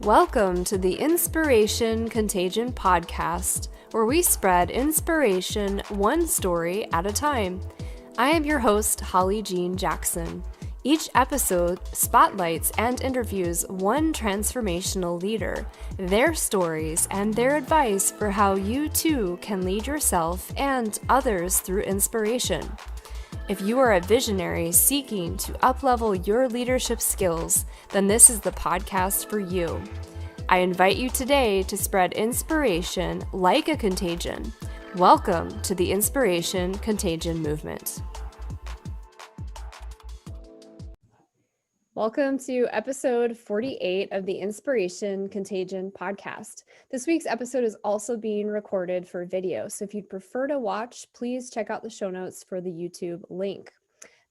Welcome to the Inspiration Contagion podcast, where we spread inspiration one story at a time. I am your host, Holly Jean Jackson. Each episode spotlights and interviews one transformational leader, their stories, and their advice for how you too can lead yourself and others through inspiration. If you are a visionary seeking to uplevel your leadership skills, then this is the podcast for you. I invite you today to spread inspiration like a contagion. Welcome to the Inspiration Contagion movement. Welcome to episode 48 of the Inspiration Contagion podcast. This week's episode is also being recorded for video, so if you'd prefer to watch, please check out the show notes for the YouTube link.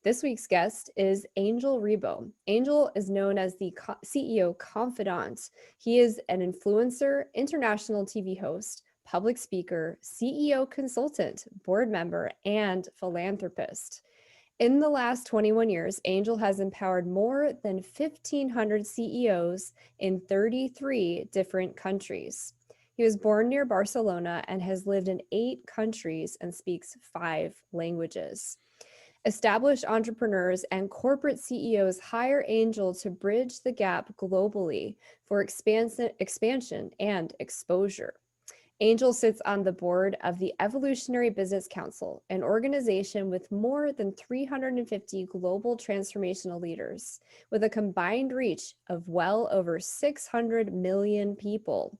This week's guest is Angel Ribo. Angel is known as the CEO confidant. He is an influencer, international TV host, public speaker, CEO consultant, board member, and philanthropist. In the last 21 years, Angel has empowered more than 1,500 CEOs in 33 different countries. He was born near Barcelona and has lived in 8 countries and speaks 5 languages. Established entrepreneurs and corporate CEOs hire Angel to bridge the gap globally for expansion and exposure. Angel sits on the board of the Evolutionary Business Council, an organization with more than 350 global transformational leaders, with a combined reach of well over 600 million people.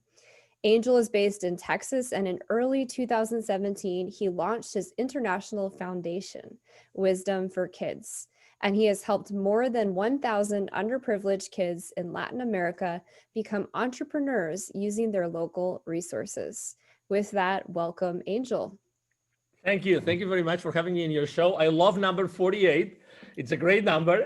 Angel is based in Texas, and in early 2017, he launched his international foundation, Wisdom for Kids. And he has helped more than 1,000 underprivileged kids in Latin America become entrepreneurs using their local resources. With that, welcome, Angel. Thank you. Thank you very much for having me in your show. I love number 48. It's a great number.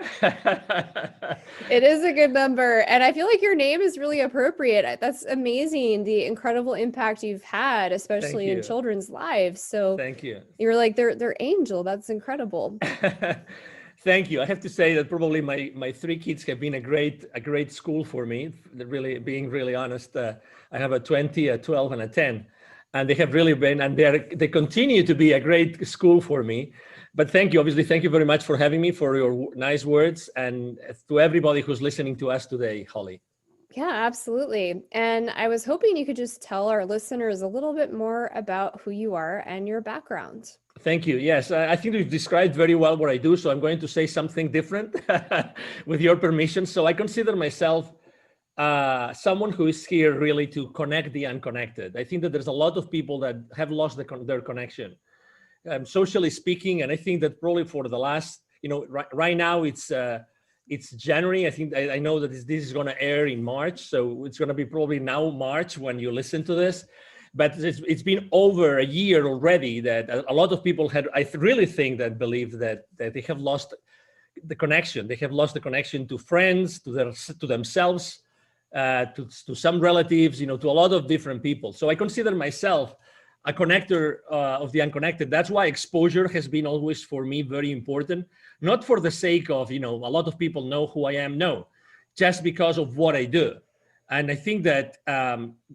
It is a good number. And I feel like your name is really appropriate. That's amazing, the incredible impact you've had, especially in children's lives. So thank you. You're like, they're Angel. That's incredible. Thank you. I have to say that probably my 3 kids have been a great school for me. Really, being really honest, I have a 20, a 12, and a 10, and they have really been, and they continue to be a great school for me. But thank you. Obviously, thank you very much for having me, for your nice words, and to everybody who's listening to us today, Holly. Yeah, absolutely. And I was hoping you could just tell our listeners a little bit more about who you are and your background. Thank you. Yes, I think you've described very well what I do, so I'm going to say something different with your permission. So I consider myself someone who is here really to connect the unconnected. I think that there's a lot of people that have lost their connection, socially speaking, and I think that probably for the last, right now it's January. I think I know that this is going to air in March, so it's going to be probably now March when you listen to this. But it's been over a year already that a lot of people really think that believe that they have lost the connection. They have lost the connection to friends, to themselves, to some relatives, to a lot of different people. So I consider myself a connector of the unconnected. That's why exposure has been always for me very important, not for the sake of, a lot of people know who I am. No, just because of what I do. And I think that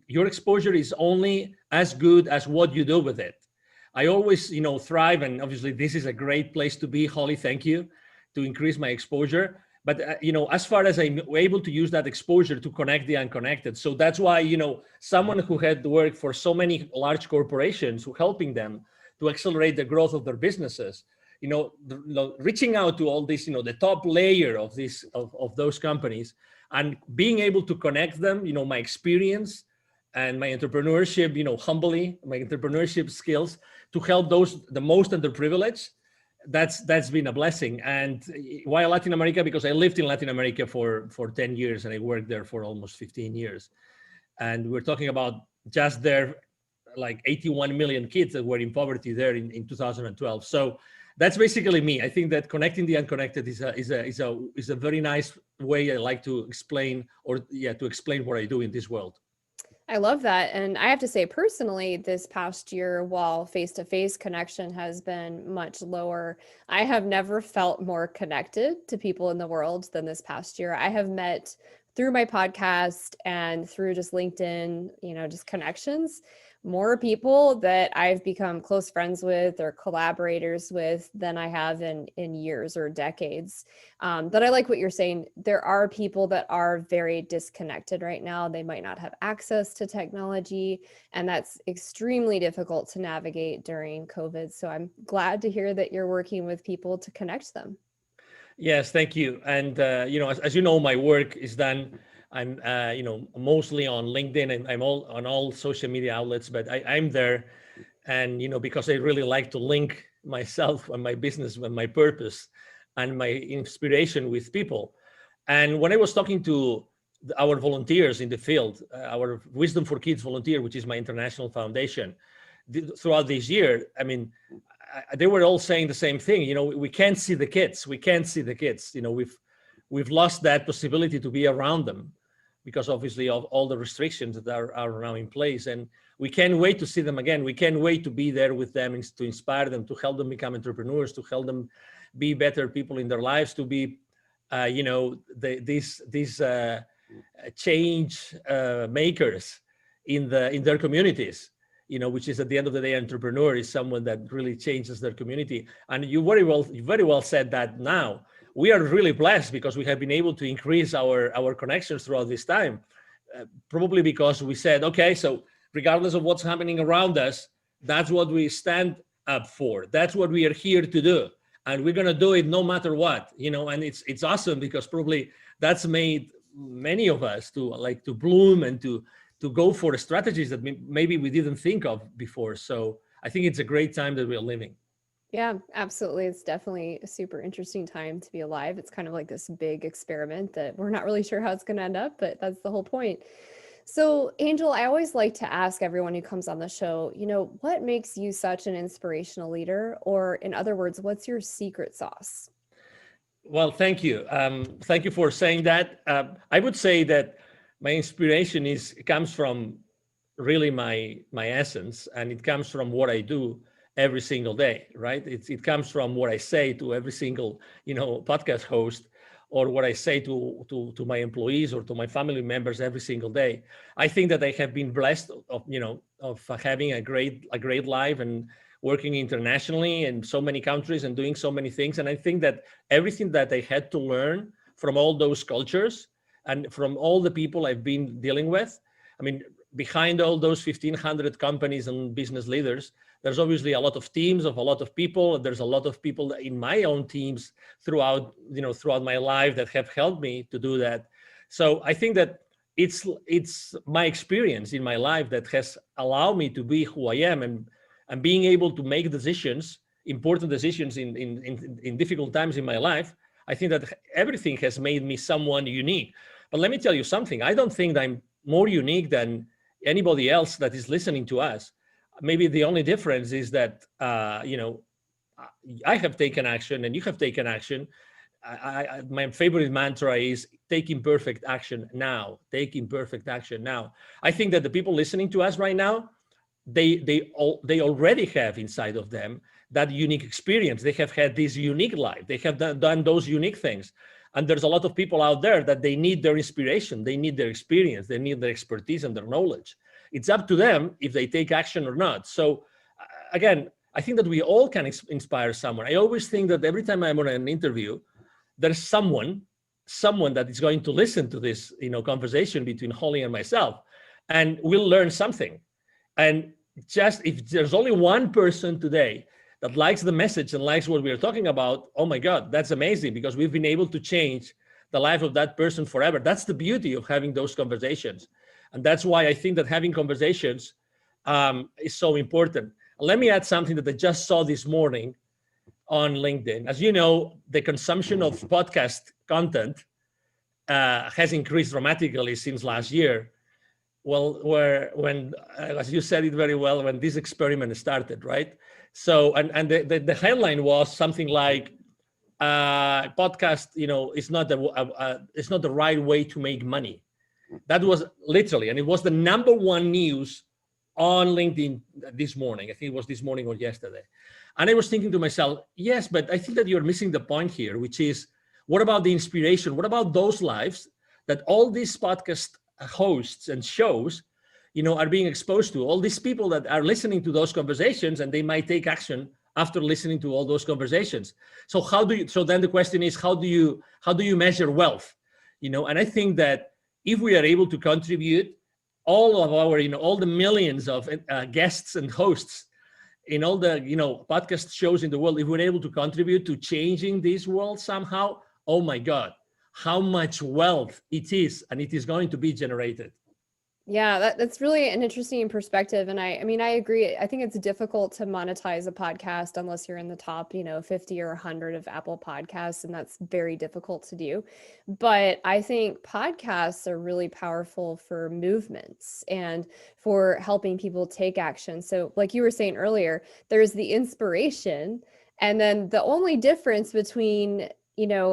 your exposure is only as good as what you do with it. I always, thrive, and obviously this is a great place to be, Holly, thank you, to increase my exposure. But, as far as I'm able to use that exposure to connect the unconnected. So that's why, someone who had worked for so many large corporations, who helping them to accelerate the growth of their businesses, reaching out to all this, the top layer of those companies, and being able to connect them, my experience and my entrepreneurship, humbly, my entrepreneurship skills to help the most underprivileged. That's been a blessing. And why Latin America? Because I lived in Latin America for 10 years and I worked there for almost 15 years. And we're talking about just there, like 81 million kids that were in poverty there in 2012. So that's basically me. I think that connecting the unconnected is a very nice way I like to explain, to explain what I do in this world. I love that. And I have to say personally, this past year, while face-to-face connection has been much lower, I have never felt more connected to people in the world than this past year. I have met through my podcast and through just LinkedIn, just connections, more people that I've become close friends with or collaborators with than I have in years or decades. But I like what you're saying. There are people that are very disconnected right now. They might not have access to technology, and that's extremely difficult to navigate during COVID. So I'm glad to hear that you're working with people to connect them. Yes, thank you. And as you know, my work is done. I'm mostly on LinkedIn, and I'm all on all social media outlets. But I'm there, and because I really like to link myself and my business and my purpose and my inspiration with people. And when I was talking to our volunteers in the field, our Wisdom for Kids volunteer, which is my international foundation, throughout this year, I mean, they were all saying the same thing. We can't see the kids. We can't see the kids. We've lost that possibility to be around them because obviously of all the restrictions that are now in place. And we can't wait to see them again. We can't wait to be there with them, to inspire them, to help them become entrepreneurs, to help them be better people in their lives, to be, these change makers in their communities. Which is at the end of the day, entrepreneur is someone that really changes their community. And you very well said that. Now we are really blessed because we have been able to increase our connections throughout this time, probably because we said, okay, so regardless of what's happening around us, that's what we stand up for. That's what we are here to do. And we're going to do it no matter what, and it's awesome because probably that's made many of us to bloom and to go for strategies that maybe we didn't think of before. So I think it's a great time that we're living. Yeah, absolutely. It's definitely a super interesting time to be alive. It's kind of like this big experiment that we're not really sure how it's going to end up, but that's the whole point. So Angel, I always like to ask everyone who comes on the show, what makes you such an inspirational leader? Or in other words, what's your secret sauce? Well, thank you. Thank you for saying that. I would say that my inspiration comes from really my essence, and it comes from what I do every single day, right? It comes from what I say to every single podcast host, or what I say to my employees or to my family members every single day. I think that I have been blessed of having a great life and working internationally in so many countries and doing so many things. And I think that everything that I had to learn from all those cultures and from all the people I've been dealing with, I mean, behind all those 1,500 companies and business leaders, there's obviously a lot of teams of a lot of people. There's a lot of people in my own teams throughout my life that have helped me to do that. So I think that it's my experience in my life that has allowed me to be who I am, and being able to make decisions, important decisions in difficult times in my life. I think that everything has made me someone unique. But let me tell you something. I don't think that I'm more unique than anybody else that is listening to us. Maybe the only difference is that, I have taken action and you have taken action. My favorite mantra is take imperfect action now. Take imperfect action now. I think that the people listening to us right now, they already have inside of them that unique experience. They have had this unique life. They have done those unique things. And there's a lot of people out there that they need their inspiration. They need their experience. They need their expertise and their knowledge. It's up to them if they take action or not. So again, I think that we all can inspire someone. I always think that every time I'm on an interview, there's someone that is going to listen to this, conversation between Holly and myself, and we'll learn something. And just if there's only one person today that likes the message and likes what we're talking about, oh my God, that's amazing, because we've been able to change the life of that person forever. That's the beauty of having those conversations. And that's why I think that having conversations is so important. Let me add something that I just saw this morning on LinkedIn. As you know, the consumption of podcast content has increased dramatically since last year. Well, when as you said it very well, when this experiment started, right? So, and the headline was something like, podcast, is not the right way to make money. That was literally, and it was the number one news on LinkedIn this morning. I think it was this morning or yesterday. And I was thinking to myself, yes, but I think that you're missing the point here, which is, what about the inspiration? What about those lives that all these podcast hosts and shows, are being exposed to, all these people that are listening to those conversations, and they might take action after listening to all those conversations. So so then the question is, how do you measure wealth? And I think that if we are able to contribute all of our, all the millions of guests and hosts in all the, podcast shows in the world, if we're able to contribute to changing this world somehow, oh my God, how much wealth it is, and it is going to be generated. Yeah, that's really an interesting perspective. And I mean, I agree. I think it's difficult to monetize a podcast unless you're in the top, 50 or 100 of Apple Podcasts, and that's very difficult to do. But I think podcasts are really powerful for movements and for helping people take action. So like you were saying earlier, there's the inspiration, and then the only difference between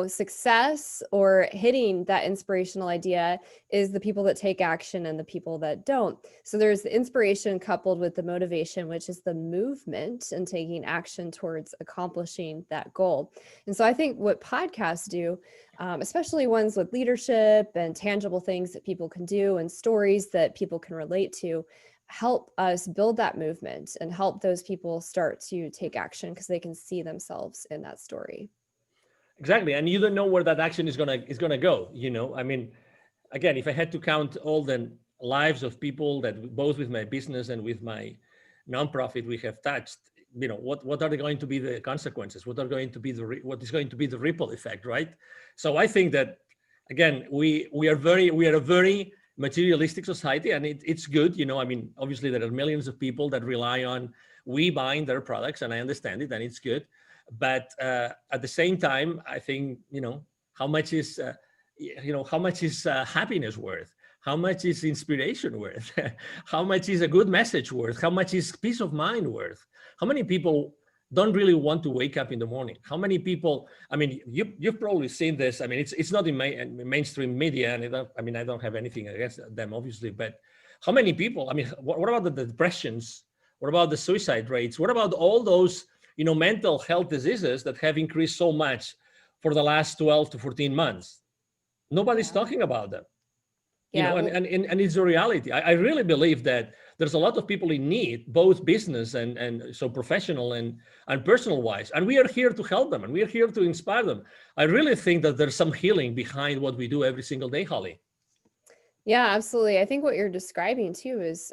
success or hitting that inspirational idea is the people that take action and the people that don't. So there's the inspiration coupled with the motivation, which is the movement and taking action towards accomplishing that goal. And so I think what podcasts do, especially ones with leadership and tangible things that people can do and stories that people can relate to, help us build that movement and help those people start to take action because they can see themselves in that story. Exactly, and you don't know where that action is gonna go. I mean, again, if I had to count all the lives of people that both with my business and with my nonprofit we have touched, what are going to be the consequences? What is going to be the ripple effect, right? So I think that again, we are a very materialistic society, and it's good. I mean, obviously there are millions of people that rely on we buying their products, and I understand it, and it's good. But at the same time, I think, how much is happiness worth? How much is inspiration worth? How much is a good message worth? How much is peace of mind worth? How many people don't really want to wake up in the morning? How many people, I mean, you've probably seen this. I mean, it's not in mainstream media, and I don't have anything against them, obviously, but how many people, I mean, what about the depressions? What about the suicide rates? What about all those mental health diseases that have increased so much for the last 12 to 14 months? Nobody's talking about them. And it's a reality. I really believe that there's a lot of people in need, both business and so professional and personal wise. And we are here to help them, and we are here to inspire them. I really think that there's some healing behind what we do every single day, Holly. Yeah, absolutely. I think what you're describing too is,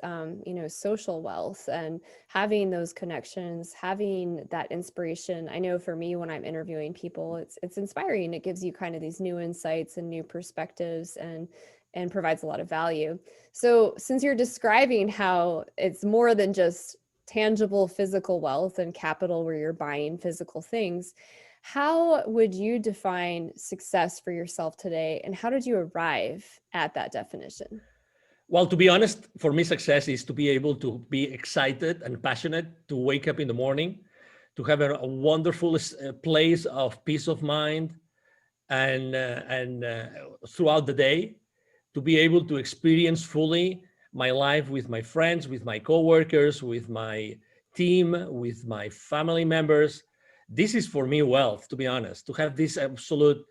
social wealth and having those connections, having that inspiration. I know for me, when I'm interviewing people, it's inspiring. It gives you kind of these new insights and new perspectives and provides a lot of value. So since you're describing how it's more than just tangible physical wealth and capital where you're buying physical things, how would you define success for yourself today, and how did you arrive at that definition? Well, to be honest, for me, success is to be able to be excited and passionate, to wake up in the morning, to have a wonderful place of peace of mind, and throughout the day, to be able to experience fully my life with my friends, with my coworkers, with my team, with my family members. This is for me wealth, to be honest, to have this absolute,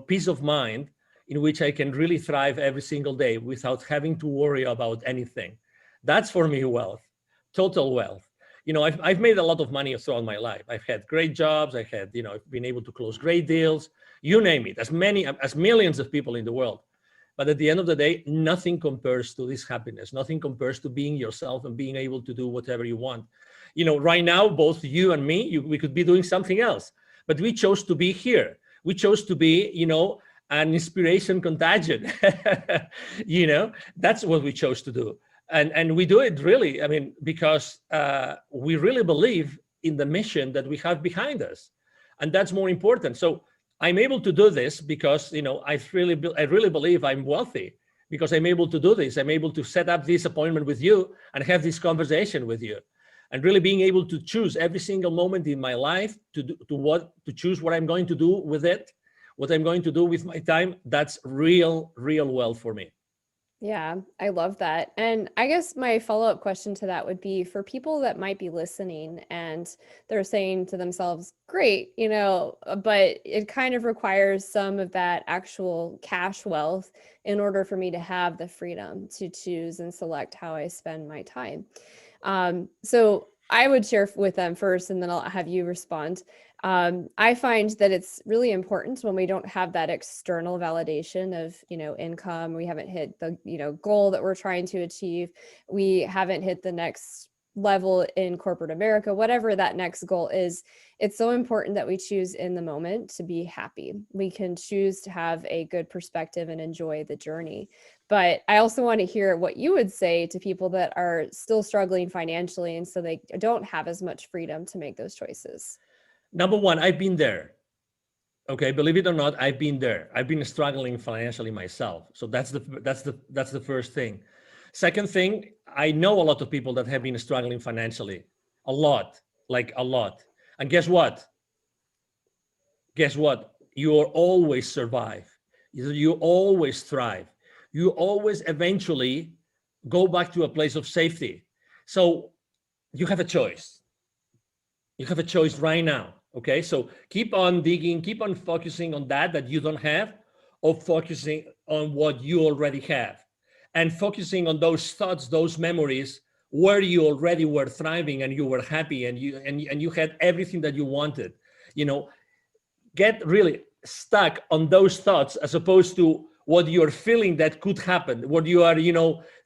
peace of mind in which I can really thrive every single day without having to worry about anything. That's for me wealth, total wealth. I've made a lot of money throughout my life. I've had great jobs. I've been able to close great deals, you name it, as millions of people in the world. But at the end of the day, nothing compares to this happiness. Nothing compares to being yourself and being able to do whatever you want. Right now, both you and me, we could be doing something else, but we chose to be here. We chose to be, an inspiration contagion. That's what we chose to do. And we do it really, because we really believe in the mission that we have behind us. And that's more important. So I'm able to do this because, I really believe I'm wealthy because I'm able to do this. I'm able to set up this appointment with you and have this conversation with you. And really being able to choose every single moment in my life to choose what I'm going to do with it, what I'm going to do with my time. That's real wealth for me. Yeah, I love that. And I guess my follow-up question to that would be for people that might be listening and they're saying to themselves, great, but it kind of requires some of that actual cash wealth in order for me to have the freedom to choose and select how I spend my time. So I would share with them first, and then I'll have you respond. I find that it's really important when we don't have that external validation of, income. We haven't hit the, goal that we're trying to achieve. We haven't hit the next level in corporate America, whatever that next goal is. It's so important that we choose in the moment to be happy. We can choose to have a good perspective and enjoy the journey. But I also want to hear what you would say to people that are still struggling financially, and so they don't have as much freedom to make those choices. Number one, I've been there. Okay, believe it or not, I've been there. I've been struggling financially myself. So that's the first thing. Second thing, I know a lot of people that have been struggling financially, a lot, like a lot. And guess what? Guess what? You always survive. You always thrive. You always eventually go back to a place of safety. So you have a choice. You have a choice right now. Okay, so keep on digging, keep on focusing on that you don't have, or focusing on what you already have, and focusing on those thoughts, those memories where you already were thriving and you were happy and you had everything that you wanted. You know, get really stuck on those thoughts as opposed to what you're feeling that could happen, what you are,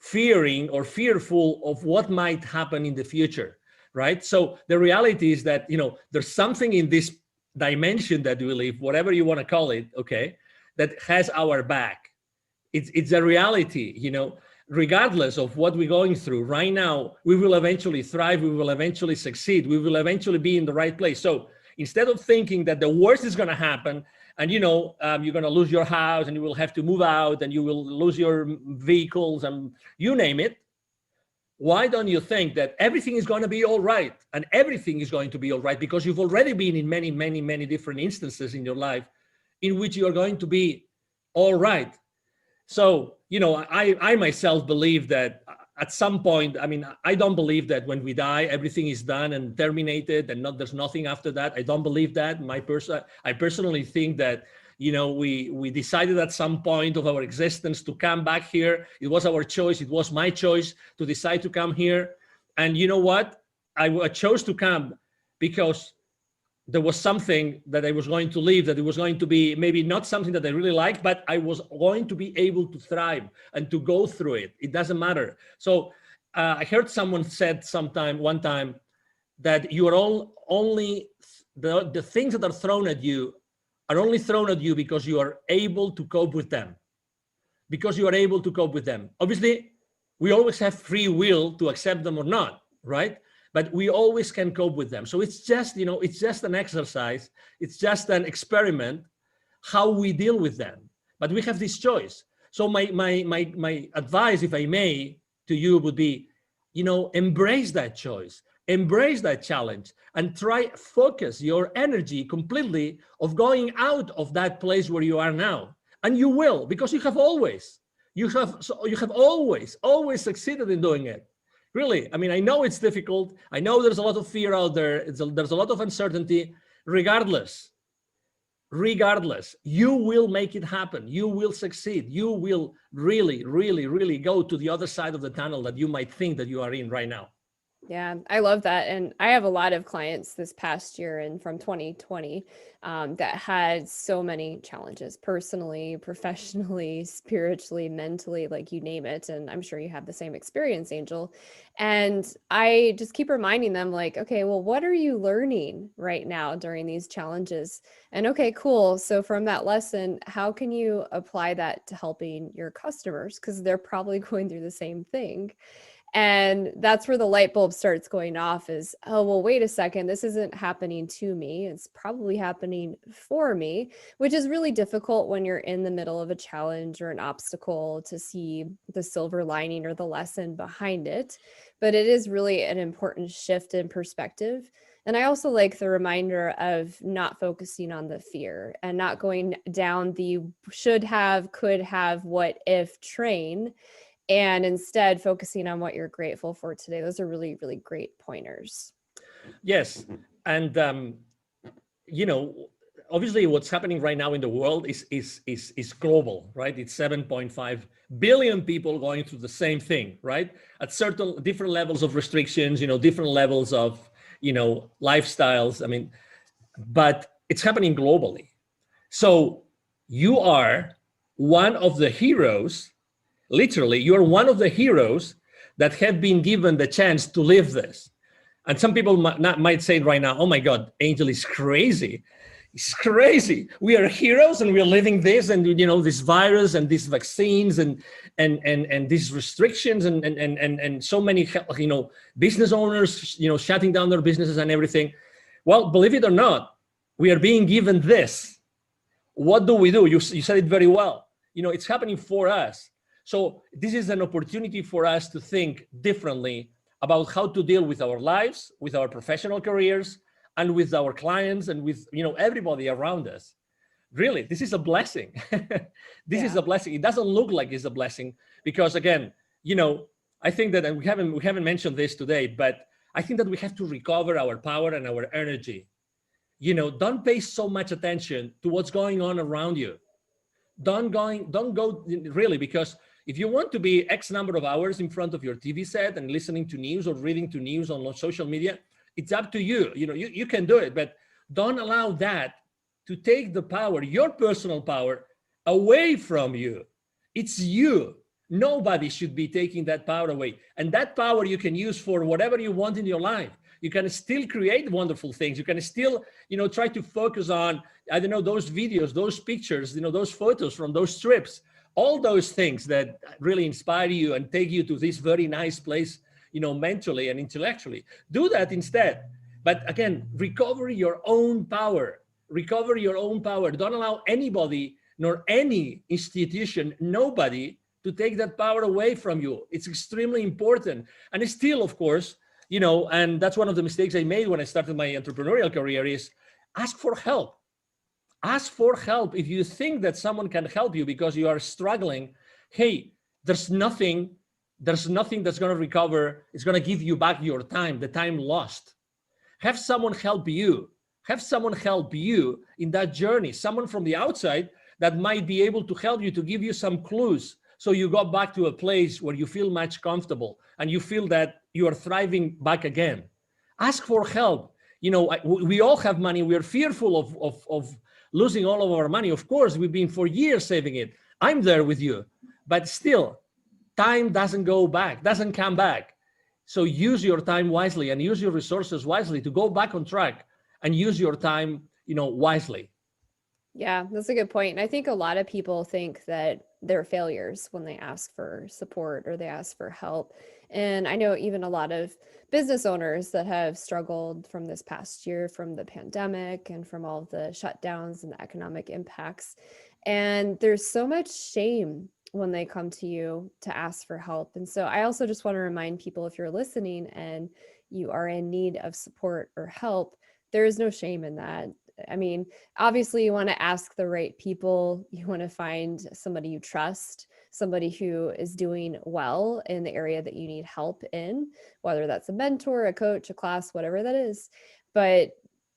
fearing or fearful of what might happen in the future, right? So the reality is that, there's something in this dimension that we live, whatever you want to call it, okay, that has our back. It's a reality, regardless of what we're going through right now. We will eventually thrive, we will eventually succeed, we will eventually be in the right place. So instead of thinking that the worst is going to happen and you're going to lose your house and you will have to move out and you will lose your vehicles and you name it, why don't you think that everything is going to be all right? And everything is going to be all right because you've already been in many, many, many different instances in your life in which you're going to be all right. So, I myself believe that at some point, I don't believe that when we die, everything is done and terminated and there's nothing after that. I don't believe that. I personally think that, we decided at some point of our existence to come back here. It was our choice. It was my choice to decide to come here. And you know what? I chose to come because there was something that I was going to leave, that it was going to be maybe not something that I really liked, but I was going to be able to thrive and to go through it. It doesn't matter. So I heard someone said one time that you are only the things that are thrown at you are only thrown at you because you are able to cope with them. Because you are able to cope with them. Obviously, we always have free will to accept them or not, right? But we always can cope with them. So it's just, it's just an exercise. It's just an experiment, how we deal with them. But we have this choice. So my advice, if I may, to you would be, embrace that choice, embrace that challenge, and focus your energy completely of going out of that place where you are now. And you will, because you have always succeeded in doing it. Really, I know it's difficult. I know there's a lot of fear out there. There's a lot of uncertainty. Regardless, you will make it happen. You will succeed. You will really, really, really go to the other side of the tunnel that you might think that you are in right now. Yeah, I love that. And I have a lot of clients this past year and from 2020 that had so many challenges personally, professionally, spiritually, mentally, like you name it. And I'm sure you have the same experience, Angel. And I just keep reminding them, like, okay, well, what are you learning right now during these challenges? And okay, cool. So from that lesson, how can you apply that to helping your customers? Because they're probably going through the same thing. And that's where the light bulb starts going off is, oh, well, wait a second, this isn't happening to me. It's probably happening for me, which is really difficult when you're in the middle of a challenge or an obstacle to see the silver lining or the lesson behind it. But it is really an important shift in perspective. And I also like the reminder of not focusing on the fear and not going down the should have, could have, what if train, and instead focusing on what you're grateful for today. Those are really, really great pointers. Yes. And, obviously what's happening right now in the world is global, right? It's 7.5 billion people going through the same thing, right? At certain different levels of restrictions, different levels of, lifestyles. I mean, but it's happening globally. So you are one of the heroes, literally, you're one of the heroes that have been given the chance to live this. And some people might say right now, oh my God, Angel is crazy. It's crazy. We are heroes and we're living this, and this virus and these vaccines and these restrictions and so many business owners shutting down their businesses and everything. Well, believe it or not, we are being given this. What do we do? You said it very well. It's happening for us. So this is an opportunity for us to think differently about how to deal with our lives, with our professional careers, and with our clients, and with everybody around us. Really, this is a blessing. This is a blessing. It doesn't look like it's a blessing because, again, I think that, and we haven't mentioned this today, but I think that we have to recover our power and our energy. Don't pay so much attention to what's going on around you. Don't go really, because if you want to be X number of hours in front of your TV set and listening to news or reading to news on social media, it's up to you. You can do it, but don't allow that to take the power, your personal power, away from you. It's you. Nobody should be taking that power away. And that power you can use for whatever you want in your life. You can still create wonderful things. You can still, try to focus on, those videos, those pictures, those photos from those trips, all those things that really inspire you and take you to this very nice place, mentally and intellectually. Do that instead. But again, recover your own power. Recover your own power. Don't allow anybody, nor any institution, nobody, to take that power away from you. It's extremely important. And it's still, of course, and that's one of the mistakes I made when I started my entrepreneurial career, is ask for help. Ask for help. If you think that someone can help you because you are struggling, hey, there's nothing that's going to recover. It's going to give you back your time, the time lost. Have someone help you. Have someone help you in that journey. Someone from the outside that might be able to help you, to give you some clues, so you go back to a place where you feel much comfortable and you feel that you are thriving back again. Ask for help. We all have money. We are fearful of losing all of our money. Of course, we've been for years saving it. I'm there with you, but still, time doesn't come back. So use your time wisely and use your resources wisely to go back on track, and use your time, wisely. Yeah, that's a good point. And I think a lot of people think that they're failures when they ask for support or they ask for help. And I know even a lot of business owners that have struggled from this past year, from the pandemic and from all of the shutdowns and the economic impacts. And there's so much shame when they come to you to ask for help. And so I also just want to remind people, if you're listening and you are in need of support or help, there is no shame in that. I mean, obviously you want to ask the right people. You want to find somebody you trust, somebody who is doing well in the area that you need help in, whether that's a mentor, a coach, a class, whatever that is. But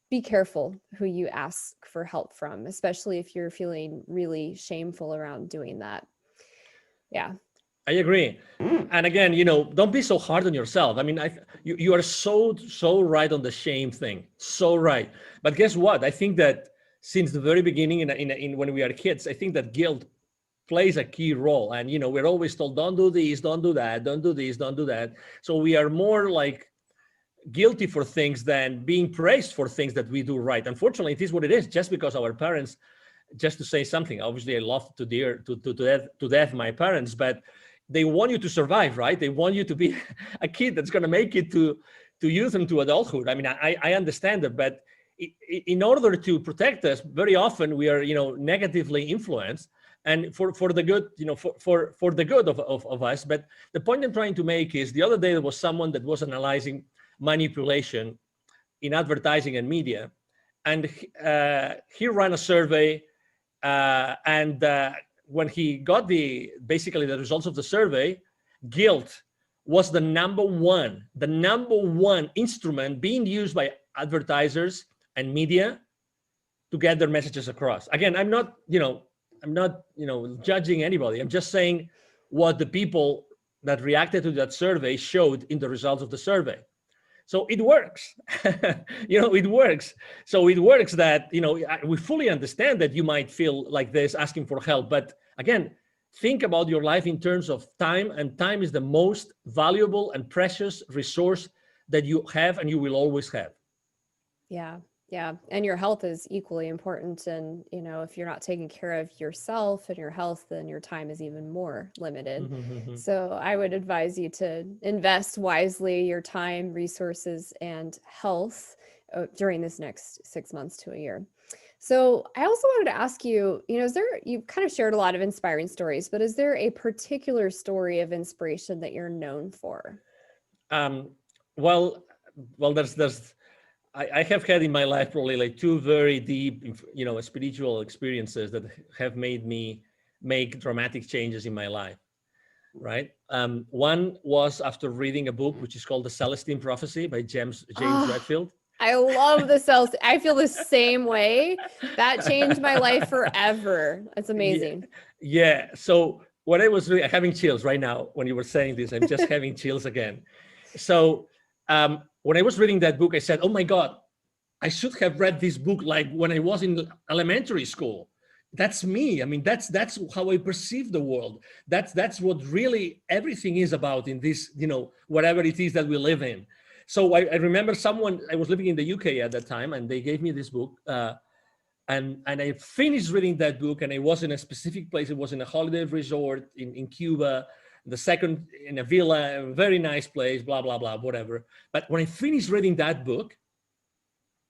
be careful who you ask for help from, especially if you're feeling really shameful around doing that. Yeah. I agree. And again, don't be so hard on yourself. I mean, you are so right on the shame thing. So right. But guess what? I think that since the very beginning, in when we are kids, I think that guilt plays a key role. And, we're always told, don't do this, don't do that, don't do this, don't do that. So we are more like guilty for things than being praised for things that we do right. Unfortunately, it is what it is, just because our parents, just to say something, obviously I love to death my parents, but they want you to survive, right? They want you to be a kid that's going to make it to youth and to adulthood. I mean, I understand that, but in order to protect us, very often we are, negatively influenced, and for the good, for the good of us. But the point I'm trying to make is, the other day there was someone that was analyzing manipulation in advertising and media. And he ran a survey, and when he got basically the results of the survey, guilt was the number one instrument being used by advertisers and media to get their messages across. Again, I'm not judging anybody. I'm just saying what the people that reacted to that survey showed in the results of the survey. So it works. It works. So it works that, we fully understand that you might feel like this asking for help. But again, think about your life in terms of time, and time is the most valuable and precious resource that you have and you will always have. Yeah. Yeah. And your health is equally important. And, if you're not taking care of yourself and your health, then your time is even more limited. Mm-hmm. So I would advise you to invest wisely your time, resources, and health during this next 6 months to a year. So I also wanted to ask you, you've kind of shared a lot of inspiring stories, but is there a particular story of inspiration that you're known for? Well, I have had in my life probably like two very deep, spiritual experiences that have made me make dramatic changes in my life, right? One was after reading a book, which is called The Celestine Prophecy by James Redfield. I love the cells. I feel the same way. That changed my life forever. It's amazing. Yeah. So what I was really having chills right now when you were saying this, I'm just having chills again. So when I was reading that book, I said, oh my God, I should have read this book like when I was in elementary school. That's me. I mean, that's how I perceive the world. That's what really everything is about in this, whatever it is that we live in. So I remember I was living in the UK at that time, and they gave me this book. And I finished reading that book, and I was in a specific place. It was in a holiday resort in Cuba, the second in a villa, a very nice place, blah, blah, blah, whatever. But when I finished reading that book,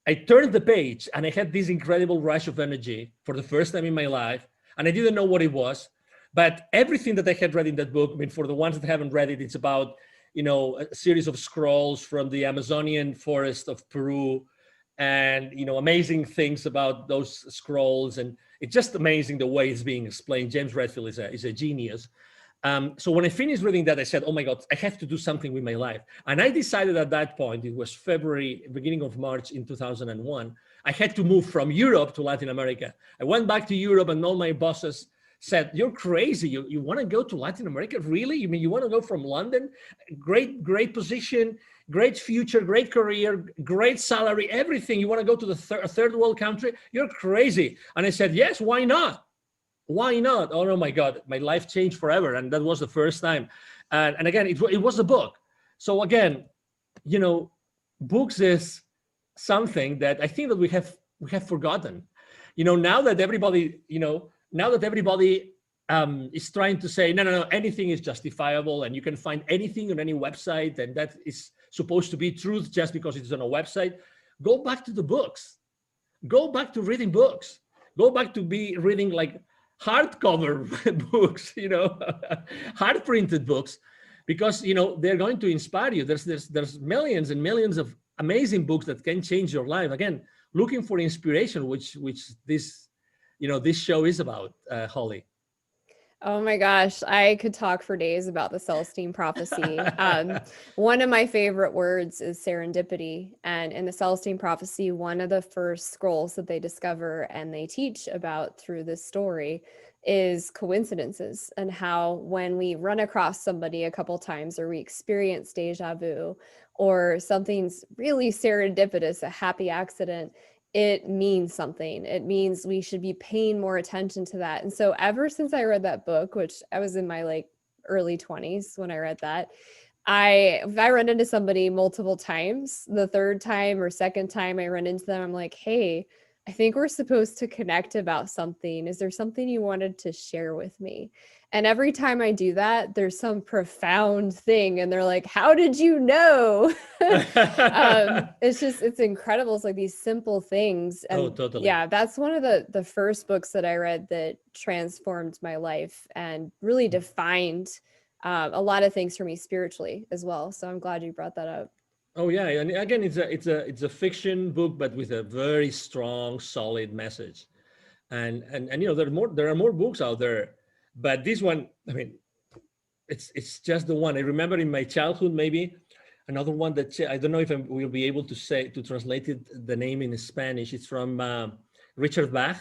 I turned the page and I had this incredible rush of energy for the first time in my life. And I didn't know what it was, but everything that I had read in that book, I mean, for the ones that haven't read it, it's about, a series of scrolls from the Amazonian forest of Peru, and, amazing things about those scrolls. And it's just amazing the way it's being explained. James Redfield is a genius. So when I finished reading that, I said, oh my God, I have to do something with my life. And I decided at that point, it was February, beginning of March in 2001, I had to move from Europe to Latin America. I went back to Europe, and all my bosses said, you're crazy. You want to go to Latin America? Really? You mean you want to go from London? Great position, great future, great career, great salary, everything. You want to go to the third world country? You're crazy. And I said, yes, why not? Why not? Oh my God, my life changed forever. And that was the first time. And again, it was a book. So again, books is something that I think that we have forgotten. Now that everybody, is trying to say, no, anything is justifiable, and you can find anything on any website, and that is supposed to be truth just because it's on a website. Go back to the books. Go back to reading books. Go back to be reading like hardcover books, hard printed books, because they're going to inspire you. There's millions and millions of amazing books that can change your life. Again, looking for inspiration, which this show is about, Holly. Oh my gosh, I could talk for days about the Celestine Prophecy. One of my favorite words is serendipity. And in the Celestine Prophecy, one of the first scrolls that they discover and they teach about through this story is coincidences, and how when we run across somebody a couple times, or we experience deja vu, or something's really serendipitous, a happy accident, it means something. It means we should be paying more attention to that. And so ever since I read that book, which I was in my early 20s when I read that, if I run into somebody multiple times, the third time or second time I run into them, I'm like, hey, I think we're supposed to connect about something. Is there something you wanted to share with me? And every time I do that, there's some profound thing. And they're like, how did you know? It's incredible. It's like these simple things. And totally. Yeah, that's one of the first books that I read that transformed my life and really defined a lot of things for me spiritually as well. So I'm glad you brought that up. Oh yeah, and again, it's a fiction book, but with a very strong, solid message. And there are more books out there, but this one, I mean, it's just the one I remember in my childhood. Maybe another one that I don't know if I will be able to translate it the name in Spanish. It's from Richard Bach.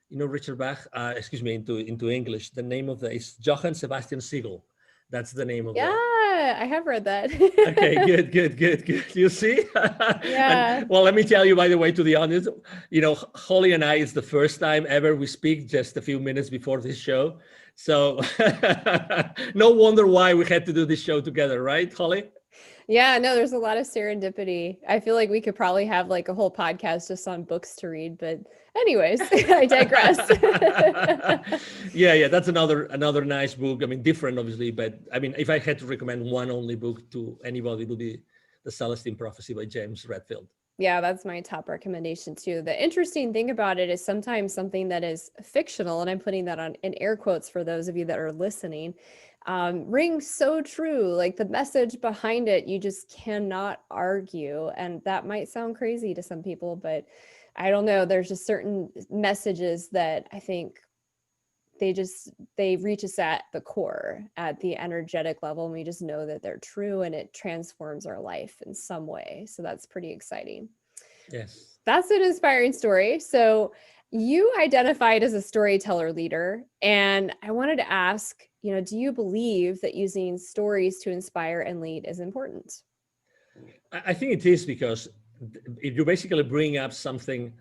Richard Bach. Excuse me, into English. The name of the is Johann Sebastian Siegel. That's the name of Yeah, the. I have read that. Okay, good. You see? Yeah. And well, let me tell you, by the way, to the audience, Holly and I, it's the first time ever we speak just a few minutes before this show. So no wonder why we had to do this show together, right, Holly? Yeah, no, there's a lot of serendipity. I feel like we could probably have like a whole podcast just on books to read, but anyways, I digress. Yeah, that's another nice book. I mean, different obviously, but I mean, if I had to recommend one only book to anybody, it would be The Celestine Prophecy by James Redfield. Yeah, that's my top recommendation too. The interesting thing about it is sometimes something that is fictional, and I'm putting that on in air quotes for those of you that are listening, rings so true. Like the message behind it, you just cannot argue. And that might sound crazy to some people, but I don't know. There's just certain messages that I think they reach us at the core, at the energetic level, and we just know that they're true, and it transforms our life in some way. So that's pretty exciting. Yes. That's an inspiring story. So you identified as a storyteller leader, and I wanted to ask, do you believe that using stories to inspire and lead is important? I think it is, because if you basically bring up something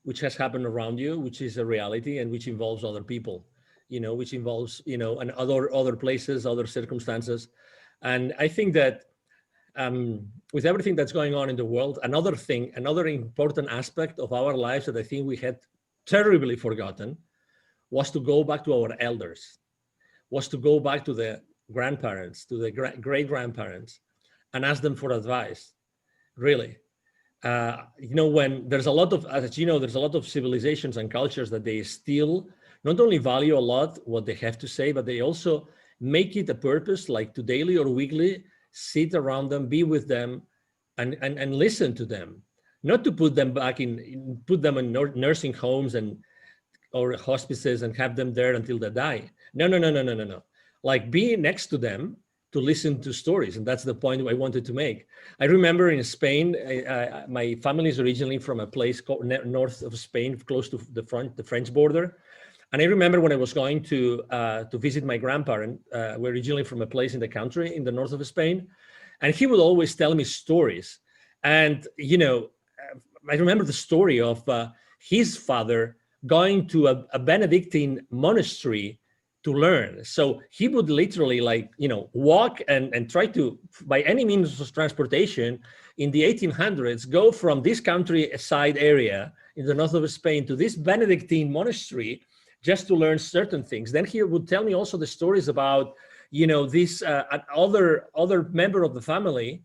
which has happened around you, which is a reality and which involves other people, which involves, and other places, other circumstances. And I think that with everything that's going on in the world, another important aspect of our lives that I think we had terribly forgotten was to go back to our elders, was to go back to the grandparents, to the great grandparents, and ask them for advice. Really, when there's a lot of, as you know, there's a lot of civilizations and cultures that they still not only value a lot what they have to say, but they also make it a purpose, like to daily or weekly sit around them, be with them, and listen to them, not to put them in nursing homes or hospices and have them there until they die. No. Like be next to them to listen to stories. And that's the point I wanted to make. I remember in Spain, my family is originally from a place called north of Spain, close to the French border. And I remember when I was going to visit my grandparent, we're originally from a place in the country in the north of Spain, and he would always tell me stories. And I remember the story of his father going to a Benedictine monastery to learn. So he would literally walk and try to, by any means of transportation in the 1800s, go from this countryside area in the north of Spain to this Benedictine monastery just to learn certain things. Then he would tell me also the stories about, this other member of the family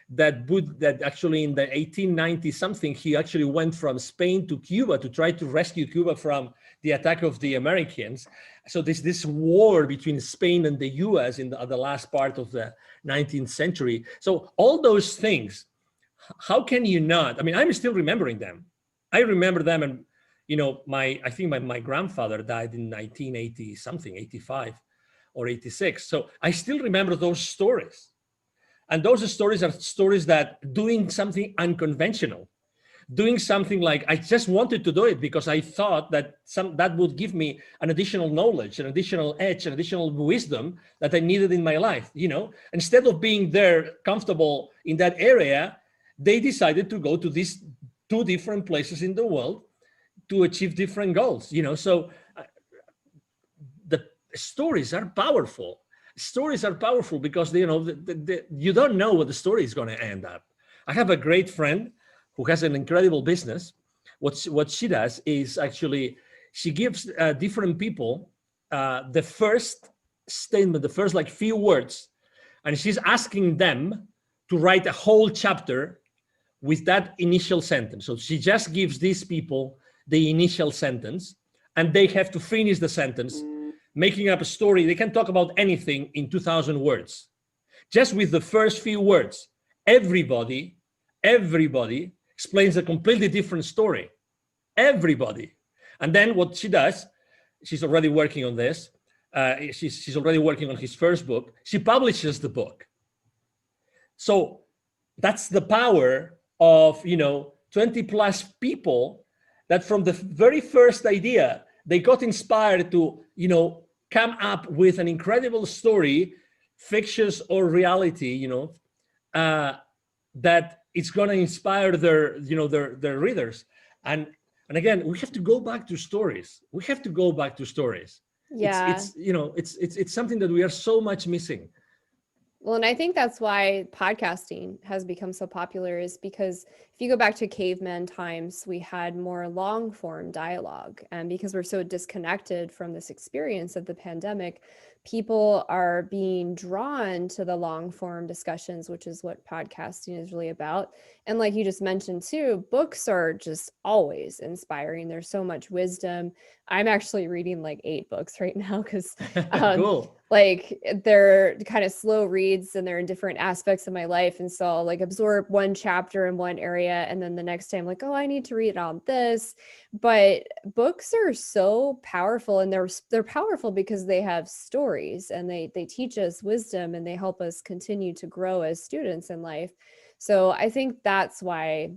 that actually in the 1890 something, he actually went from Spain to Cuba to try to rescue Cuba from the attack of the Americans. So this war between Spain and the US in the last part of the 19th century. So all those things, how can you not? I mean, I'm still remembering them. I remember them, and I think my grandfather died in 1980 something, 85 or 86. So I still remember those stories. And those stories are stories that doing something unconventional, doing something like I just wanted to do it because I thought that that would give me an additional knowledge, an additional edge, an additional wisdom that I needed in my life. Instead of being there comfortable in that area, they decided to go to these two different places in the world to achieve different goals. So the stories are powerful. Stories are powerful because you don't know what the story is going to end up. I have a great friend who has an incredible business. What she does is actually she gives different people the first statement, the first few words, and she's asking them to write a whole chapter with that initial sentence. So she just gives these people the initial sentence, and they have to finish the sentence, making up a story. They can talk about anything in 2,000 words, just with the first few words. everybody explains a completely different story. Everybody. And then what she does, she's already working on this. She's already working on his first book. She publishes the book. So that's the power of 20 plus people that from the very first idea they got inspired to come up with an incredible story, fictitious or reality, that it's going to inspire their readers. And again, we have to go back to stories. Yeah. It's something that we are so much missing. Well, and I think that's why podcasting has become so popular, is because if you go back to caveman times, we had more long form dialogue. And because we're so disconnected from this experience of the pandemic, people are being drawn to the long form discussions, which is what podcasting is really about. And like you just mentioned too, books are just always inspiring. There's so much wisdom. I'm actually reading like 8 books right now because Cool. like they're kind of slow reads and they're in different aspects of my life. And so I'll like absorb one chapter in one area. And then the next time, like, oh, I need to read on this. But books are so powerful, and they're powerful because they have stories and they teach us wisdom and they help us continue to grow as students in life. So I think that's why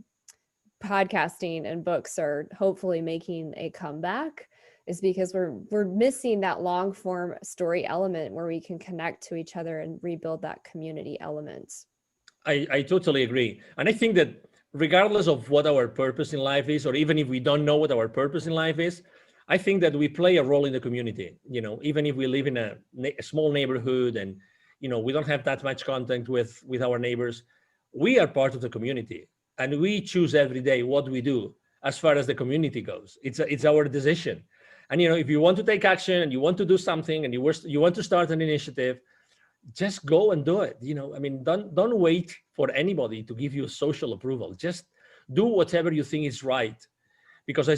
podcasting and books are hopefully making a comeback, is because we're missing that long form story element where we can connect to each other and rebuild that community element. I totally agree. And I think that regardless of what our purpose in life is, or even if we don't know what our purpose in life is, I think that we play a role in the community. Even if we live in a small neighborhood and we don't have that much contact with our neighbors, we are part of the community, and we choose every day what we do as far as the community goes. It's our decision. And if you want to take action and you want to do something and you want to start an initiative, just go and do it. Don't wait for anybody to give you social approval. Just do whatever you think is right. Because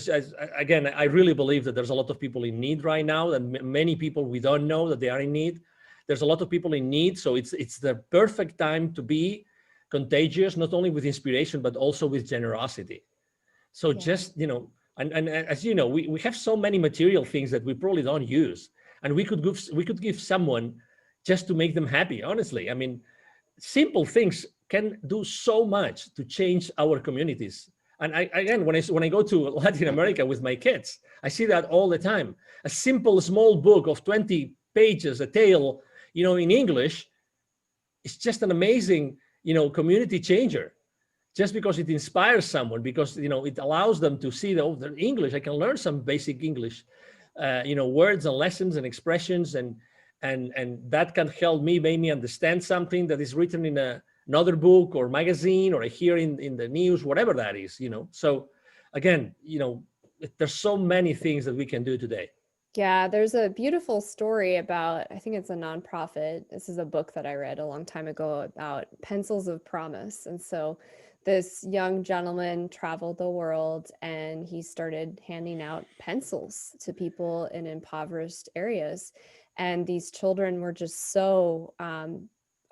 again, I really believe that there's a lot of people in need right now, and many people we don't know that they are in need. There's a lot of people in need. So it's the perfect time to be contagious, not only with inspiration, but also with generosity. So just, and as you know, we have so many material things that we probably don't use, and we could give someone just to make them happy. Honestly, simple things can do so much to change our communities. And again, when I go to Latin America with my kids, I see that all the time. A simple small book of 20 pages, a tale, in English, it's just an amazing, community changer. Just because it inspires someone, because it allows them to see the English. I can learn some basic English, words and lessons and expressions, and that can help me, make me understand something that is written in another book or magazine, or I hear in the news, whatever that is. So again, there's so many things that we can do today. Yeah, there's a beautiful story about, I think it's a nonprofit. This is a book that I read a long time ago about pencils of promise. And so this young gentleman traveled the world and he started handing out pencils to people in impoverished areas. And these children were just so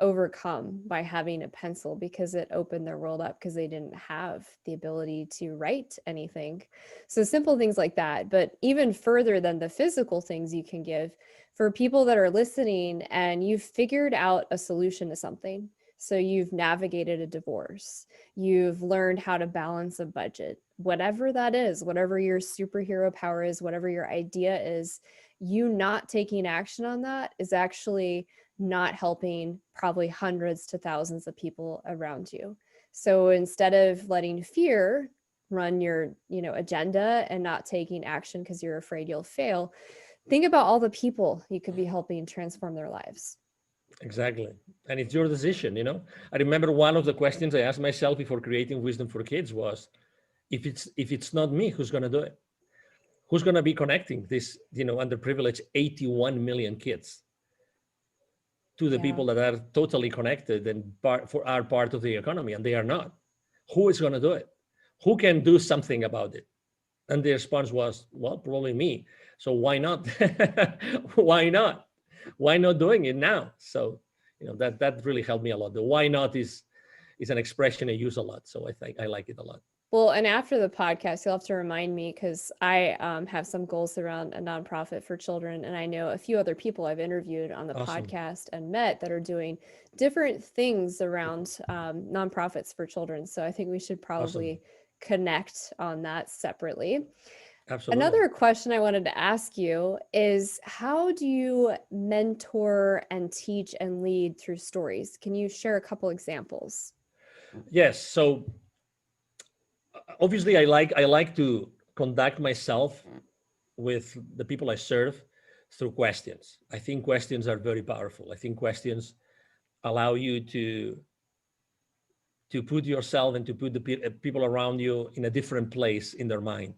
overcome by having a pencil, because it opened their world up, because they didn't have the ability to write anything. So simple things like that. But even further than the physical things you can give, for people that are listening and you've figured out a solution to something. So you've navigated a divorce, you've learned how to balance a budget, whatever that is, whatever your superhero power is, whatever your idea is, you not taking action on that is actually not helping probably hundreds to thousands of people around you. So instead of letting fear run your, agenda and not taking action because you're afraid you'll fail, think about all the people you could be helping transform their lives. Exactly. And it's your decision. I remember one of the questions I asked myself before creating Wisdom for Kids was, if it's not me, who's going to do it? Who's going to be connecting this, underprivileged 81 million kids to the people that are totally connected and are part of the economy, and they are not? Who is going to do it? Who can do something about it? And the response was, well, probably me. So why not? Why not? Why not doing it now? So, that really helped me a lot. The why not is is an expression I use a lot. So I think I like it a lot. Well, and after the podcast, you'll have to remind me because I have some goals around a nonprofit for children. And I know a few other people I've interviewed on the Awesome. podcast and met that are doing different things around nonprofits for children. So I think we should probably connect on that separately. Absolutely. Another question I wanted to ask you is, how do you mentor and teach and lead through stories? Can you share a couple examples? Yes. So obviously I like to conduct myself with the people I serve through questions. I think questions are very powerful. I think questions allow you to put yourself and to put the people around you in a different place in their mind.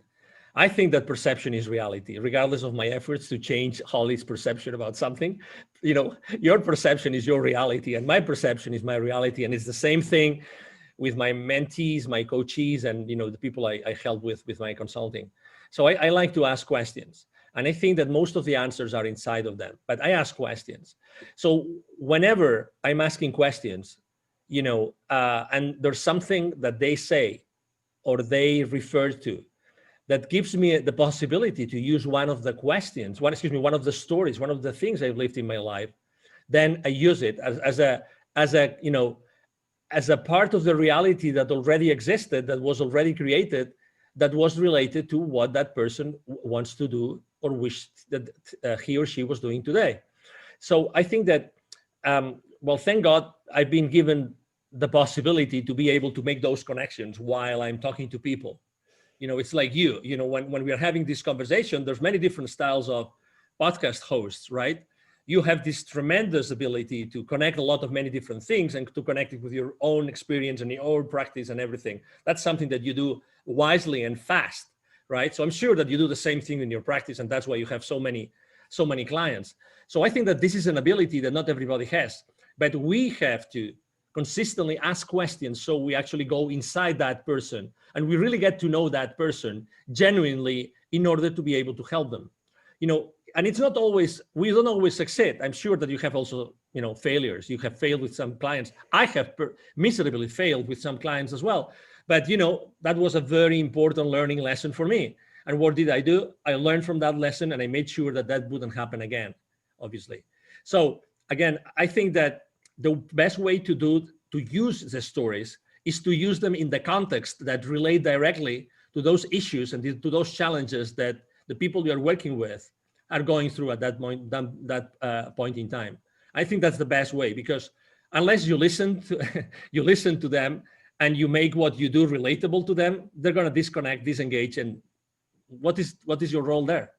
I think that perception is reality, regardless of my efforts to change Holly's perception about something. Your perception is your reality, and my perception is my reality. And it's the same thing with my mentees, my coachees, and the people I help with my consulting. So I like to ask questions. And I think that most of the answers are inside of them, but I ask questions. So whenever I'm asking questions, and there's something that they say or they refer to that gives me the possibility to use one of the questions, one of the stories, one of the things I've lived in my life, then I use it as a part of the reality that already existed, that was already created, that was related to what that person wants to do or wished that he or she was doing today. So I think that, thank God I've been given the possibility to be able to make those connections while I'm talking to people. It's like when we are having this conversation, there's many different styles of podcast hosts, right? You have this tremendous ability to connect a lot of many different things and to connect it with your own experience and your own practice and everything. That's something that you do wisely and fast, right? So I'm sure that you do the same thing in your practice, and that's why you have so many clients. So I think that this is an ability that not everybody has, but we have to consistently ask questions so we actually go inside that person and we really get to know that person genuinely in order to be able to help them. And it's not always, we don't always succeed. I'm sure that you have also, failures. You have failed with some clients. I have miserably failed with some clients as well. But, that was a very important learning lesson for me. And what did I do? I learned from that lesson and I made sure that wouldn't happen again, obviously. So again, I think that the best way to use the stories is to use them in the context that relate directly to those issues and to those challenges that the people you're working with are going through at that point in time. I think that's the best way, because unless you listen to them and you make what you do relatable to them, they're going to disconnect, disengage, and what is your role there?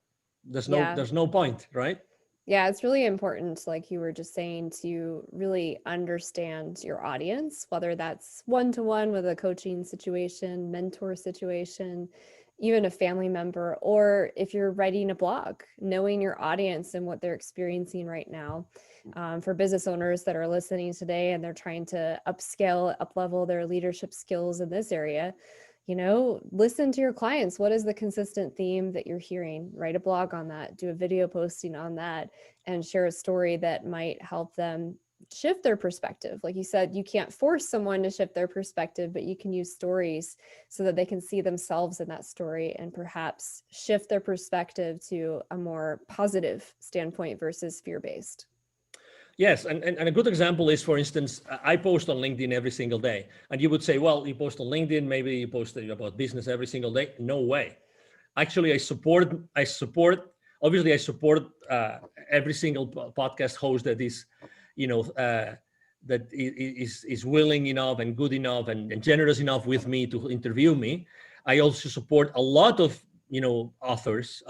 There's no point, right? Yeah, it's really important, like you were just saying, to really understand your audience, whether that's one-to-one with a coaching situation, mentor situation, even a family member, or if you're writing a blog, knowing your audience and what they're experiencing right now. For business owners that are listening today and they're trying to upscale, up-level their leadership skills in this area, listen to your clients. What is the consistent theme that you're hearing? Write a blog on that, do a video posting on that, and share a story that might help them shift their perspective. Like you said, you can't force someone to shift their perspective, but you can use stories so that they can see themselves in that story and perhaps shift their perspective to a more positive standpoint versus fear-based. Yes, and a good example is, for instance, I post on LinkedIn every single day. And you would say, well, you post on LinkedIn, maybe you post about business every single day. No way. Actually, I support every single podcast host that is, that is willing enough and good enough and generous enough with me to interview me. I also support a lot of authors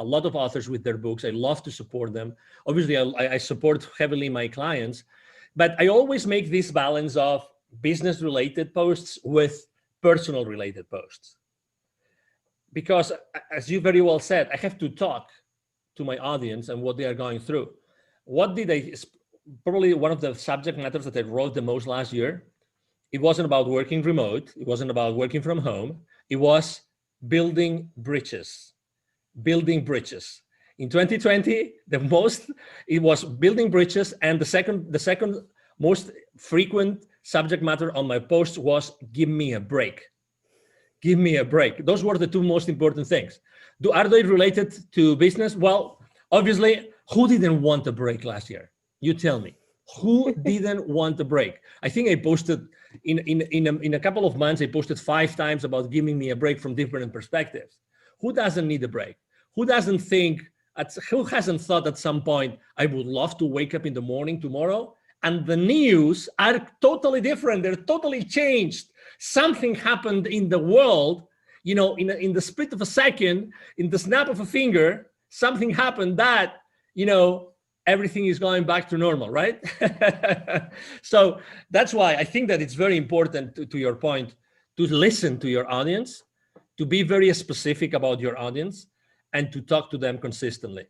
with their books. I love to support them. Obviously, I support heavily my clients, but I always make this balance of business related posts with personal related posts. Because as you very well said, I have to talk to my audience and what they are going through. Probably one of the subject matters that I wrote the most last year, it wasn't about working remote. It wasn't about working from home. It was building bridges. In 2020, it was building bridges, and the second most frequent subject matter on my post was give me a break. Give me a break. Those were the two most important things. Are they related to business? Well, obviously, who didn't want a break last year? You tell me. Who didn't want a break? I think I posted in a couple of months, I posted 5 times about giving me a break from different perspectives. Who doesn't need a break? Who hasn't thought at some point, I would love to wake up in the morning tomorrow and the news are totally different. They're totally changed. Something happened in the world, in the split of a second, in the snap of a finger, something happened that, everything is going back to normal, right? So that's why I think that it's very important, to your point, to listen to your audience, to be very specific about your audience, and to talk to them consistently.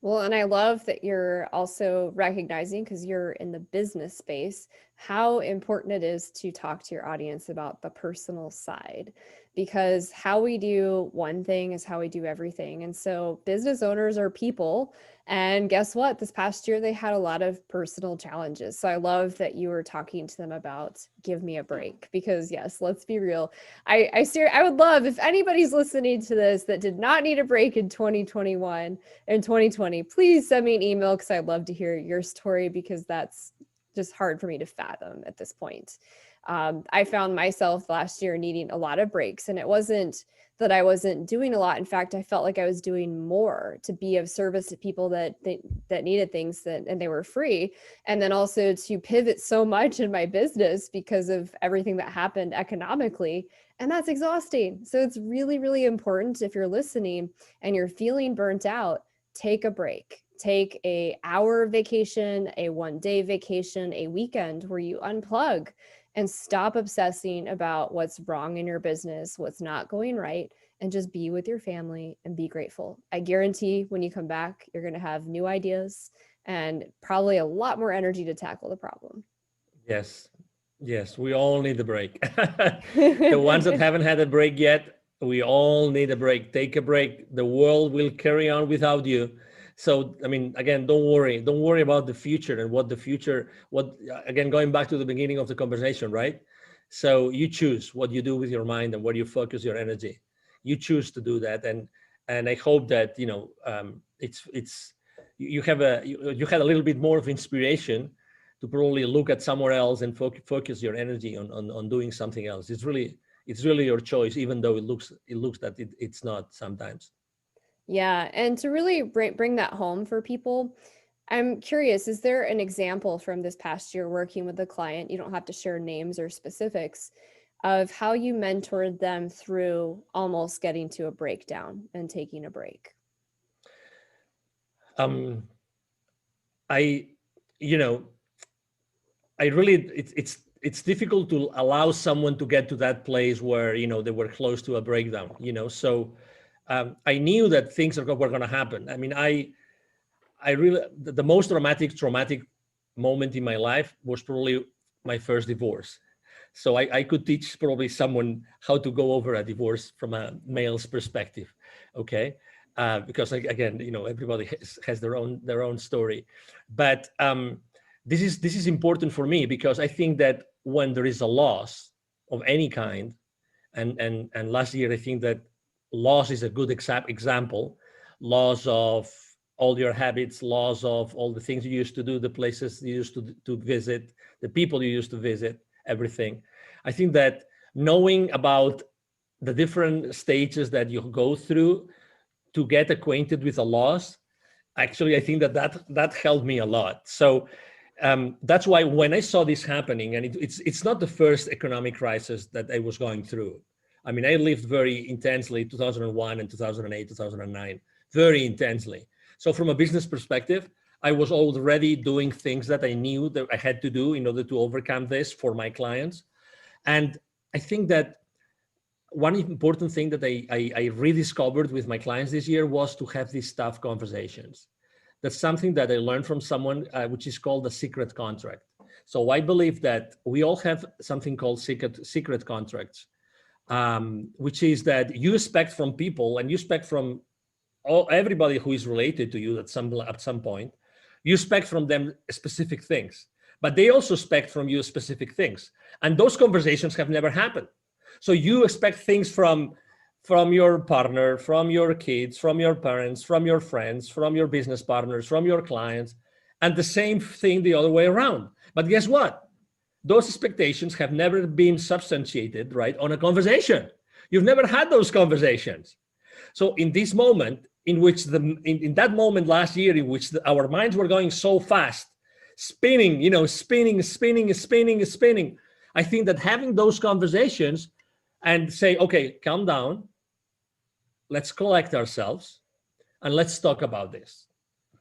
Well, and I love that you're also recognizing, because you're in the business space, how important it is to talk to your audience about the personal side, because how we do one thing is how we do everything. And so business owners are people. And guess what? This past year, they had a lot of personal challenges. So I love that you were talking to them about give me a break, because yes, let's be real. I would love if anybody's listening to this that did not need a break in 2021 and 2020, please send me an email, because I'd love to hear your story, because that's just hard for me to fathom at this point. I found myself last year needing a lot of breaks, and it wasn't that I wasn't doing a lot. In fact, I felt like I was doing more to be of service to people that needed things, and they were free. And then also to pivot so much in my business because of everything that happened economically. And that's exhausting. So it's really, really important, if you're listening and you're feeling burnt out, take a break. Take an hour vacation, a 1-day vacation, a weekend where you unplug and stop obsessing about what's wrong in your business, what's not going right, and just be with your family and be grateful. I guarantee when you come back, you're going to have new ideas and probably a lot more energy to tackle the problem. Yes, we all need a break. The ones that haven't had a break yet, we all need a break. Take a break. The world will carry on without you. So, again, don't worry about the future and again, going back to the beginning of the conversation, right? So you choose what you do with your mind and where you focus your energy. You choose to do that. And I hope that, you had a little bit more of inspiration to probably look at somewhere else and focus your energy on doing something else. It's really your choice, even though it looks that it's not sometimes. Yeah. And to really bring that home for people, I'm curious, is there an example from this past year working with a client, you don't have to share names or specifics, of how you mentored them through almost getting to a breakdown and taking a break? It's difficult to allow someone to get to that place where, they were close to a breakdown, so I knew that things were going to happen. The most traumatic moment in my life was probably my first divorce. So I could teach probably someone how to go over a divorce from a male's perspective. Okay. Because again, everybody has their own story, but this is important for me, because I think that when there is a loss of any kind, and last year I think that loss is a good example. Loss of all your habits, loss of all the things you used to do, the places you used to visit, the people you used to visit, everything. I think that knowing about the different stages that you go through to get acquainted with a loss, actually, I think that helped me a lot. So that's why when I saw this happening, and it's not the first economic crisis that I was going through. I lived very intensely 2001 and 2008, 2009, very intensely. So from a business perspective, I was already doing things that I knew that I had to do in order to overcome this for my clients. And I think that one important thing that I rediscovered with my clients this year was to have these tough conversations. That's something that I learned from someone, which is called the secret contract. So I believe that we all have something called secret contracts. Which is that you expect from people, and you expect from everybody who is related to you at some point, you expect from them specific things. but they also expect from you specific things. And those conversations have never happened. So you expect things from your partner, from your kids, from your parents, from your friends, from your business partners, from your clients, and the same thing the other way around. But guess what? Those expectations have never been substantiated, right, on a conversation. You've never had those conversations. So in this moment, in which in that moment last year, in which our minds were going so fast, spinning, spinning. I think that having those conversations and say, okay, calm down, let's collect ourselves, and let's talk about this.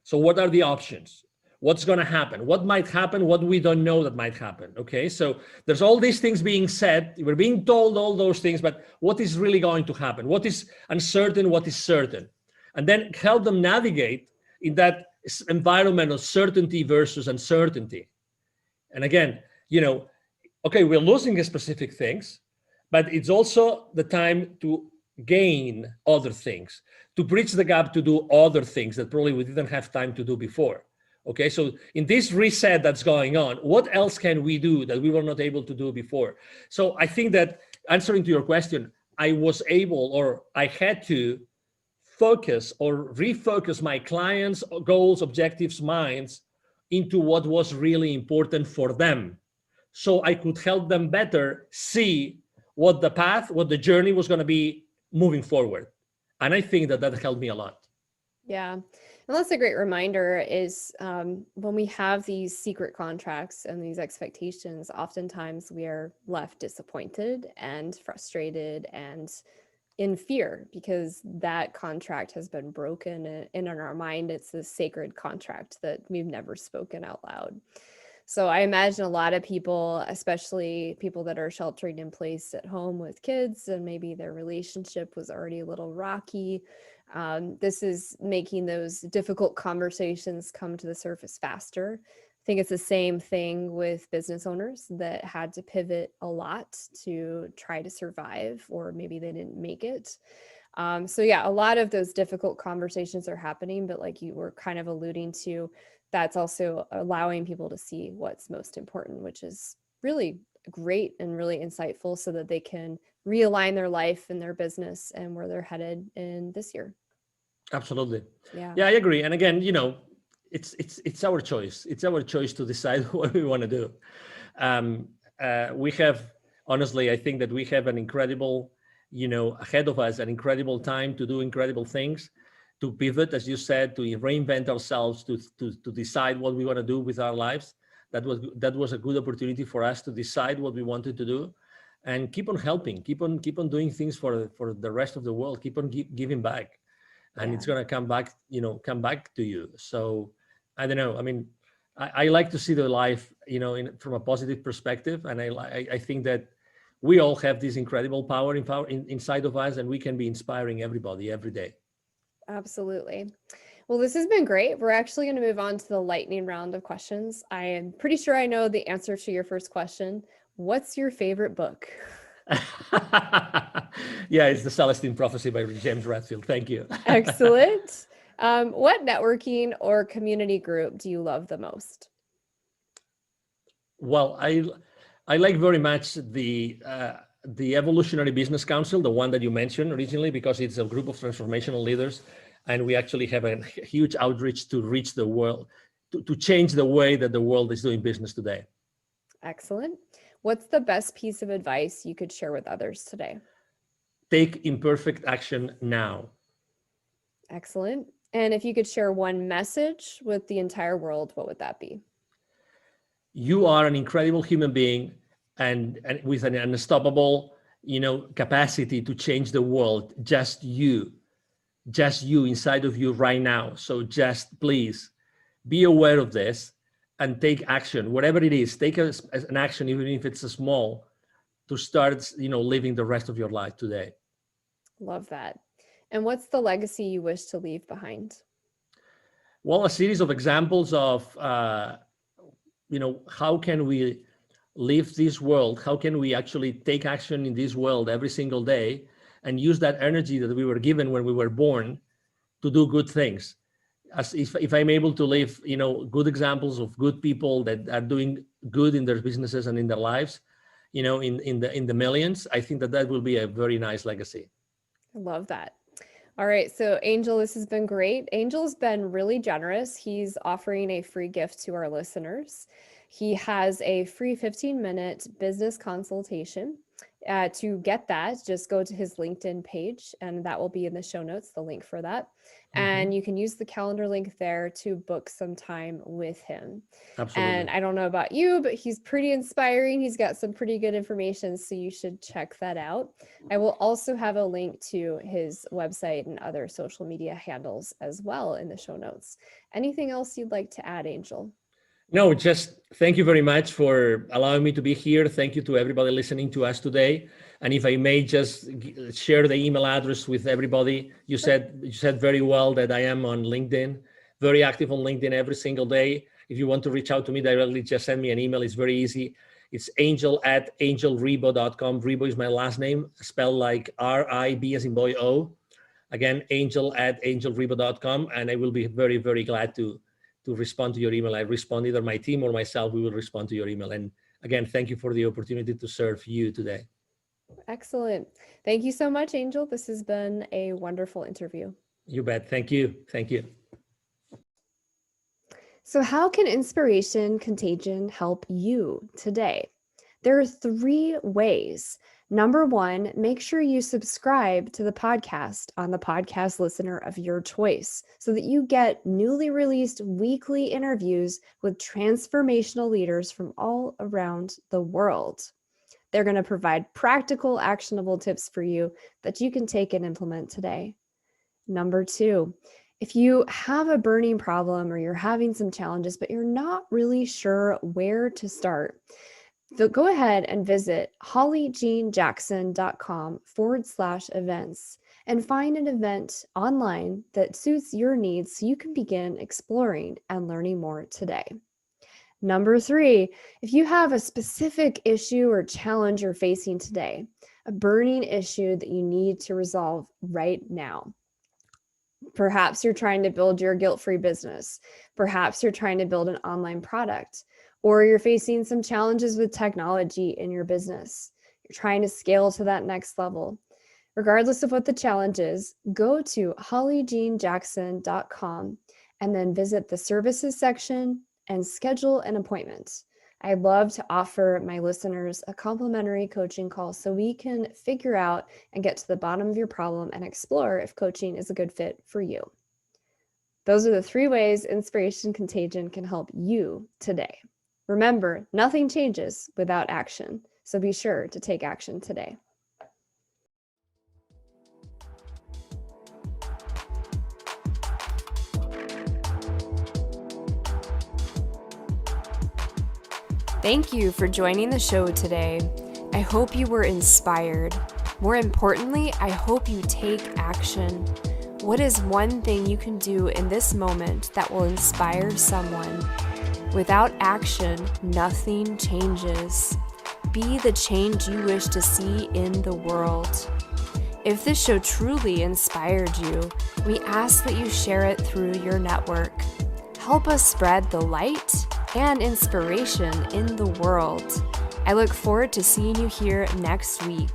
So what are the options? What's going to happen? What might happen? What we don't know that might happen. Okay, so there's all these things being said. We're being told all those things, but what is really going to happen? What is uncertain? What is certain? And then help them navigate in that environment of certainty versus uncertainty. And again, okay, we're losing specific things, but it's also the time to gain other things, to bridge the gap, to do other things that probably we didn't have time to do before. Okay, so in this reset that's going on, what else can we do that we were not able to do before? So I think that, answering to your question, I was able, or I had to focus or refocus my clients' goals, objectives, minds into what was really important for them, so I could help them better see what the path, what the journey was going to be moving forward. And I think that helped me a lot. Yeah. And that's a great reminder is when we have these secret contracts and these expectations, oftentimes we are left disappointed and frustrated and in fear because that contract has been broken, and in our mind, it's this sacred contract that we've never spoken out loud. So I imagine a lot of people, especially people that are sheltering in place at home with kids, and maybe their relationship was already a little rocky. This is making those difficult conversations come to the surface faster. I think it's the same thing with business owners that had to pivot a lot to try to survive, or maybe they didn't make it. So yeah, a lot of those difficult conversations are happening, but like you were kind of alluding to, that's also allowing people to see what's most important, which is really great and really insightful so that they can realign their life and their business and where they're headed in this year. Absolutely. Yeah. Yeah, I agree. And again, it's our choice. It's our choice to decide what we want to do. We have, honestly, I think that we have an incredible, ahead of us, an incredible time to do incredible things, to pivot, as you said, to reinvent ourselves, to decide what we want to do with our lives. That was a good opportunity for us to decide what we wanted to do, and keep on helping, keep on doing things for the rest of the world, keep on giving back, and it's gonna come back to you. So I don't know. I mean, I like to see the life, from a positive perspective, and I think that we all have this incredible power inside of us, and we can be inspiring everybody every day. Absolutely. Well, this has been great. We're actually going to move on to the lightning round of questions. I am pretty sure I know the answer to your first question. What's your favorite book? Yeah, it's The Celestine Prophecy by James Redfield. Thank you. Excellent. What networking or community group do you love the most? Well, I like very much the Evolutionary Business Council, the one that you mentioned originally, because it's a group of transformational leaders, and we actually have a huge outreach to reach the world, to change the way that the world is doing business today. Excellent. What's the best piece of advice you could share with others today? Take imperfect action now. Excellent. And if you could share one message with the entire world, what would that be? You are an incredible human being, and with an unstoppable, capacity to change the world. Just you inside of you right now. So just please be aware of this and take action, whatever it is. Take an action, even if it's a small, to start, living the rest of your life today. Love that. And what's the legacy you wish to leave behind? Well, a series of examples of, how can we live this world? How can we actually take action in this world every single day and use that energy that we were given when we were born to do good things? as if I'm able to live, good examples of good people that are doing good in their businesses and in their lives, in the millions, I think that will be a very nice legacy. I love that. All right, so Angel, this has been great. Angel's been really generous. He's offering a free gift to our listeners. He has a free 15-minute business consultation. To get that, just go to his LinkedIn page, and that will be in the show notes, the link for that. And you can use the calendar link there to book some time with him. Absolutely. And I don't know about you, but he's pretty inspiring. He's got some pretty good information, so you should check that out. I will also have a link to his website and other social media handles as well in the show notes. Anything else you'd like to add, Angel? No, just thank you very much for allowing me to be here. Thank you to everybody listening to us today. And if I may just share the email address with everybody, you said very well that I am on LinkedIn, very active on LinkedIn every single day. If you want to reach out to me directly, just send me an email. It's very easy. It's angel@angelribo.com. Ribo is my last name, spelled like R-I-B as in boy O. Again, angel@angelribo.com. And I will be very, very glad to respond to your email. I respond, either my team or myself, we will respond to your email. And again, thank you for the opportunity to serve you today. Excellent. Thank you so much, Angel. This has been a wonderful interview. You bet. Thank you. Thank you. So how can Inspiration Contagion help you today? There are 3 ways. Number 1, make sure you subscribe to the podcast on the podcast listener of your choice so that you get newly released weekly interviews with transformational leaders from all around the world. They're going to provide practical, actionable tips for you that you can take and implement today. Number 2, if you have a burning problem or you're having some challenges, but you're not really sure where to start, so go ahead and visit hollyjeanjackson.com/events and find an event online that suits your needs so you can begin exploring and learning more today. Number 3, if you have a specific issue or challenge you're facing today, a burning issue that you need to resolve right now. Perhaps you're trying to build your guilt-free business. Perhaps you're trying to build an online product, or you're facing some challenges with technology in your business. You're trying to scale to that next level. Regardless of what the challenge is, go to hollyjeanjackson.com and then visit the services section and schedule an appointment. I'd love to offer my listeners a complimentary coaching call so we can figure out and get to the bottom of your problem and explore if coaching is a good fit for you. Those are the 3 ways Inspiration Contagion can help you today. Remember, nothing changes without action, so be sure to take action today. Thank you for joining the show today. I hope you were inspired. More importantly, I hope you take action. What is one thing you can do in this moment that will inspire someone? Without action, nothing changes. Be the change you wish to see in the world. If this show truly inspired you, we ask that you share it through your network. Help us spread the light and inspiration in the world. I look forward to seeing you here next week.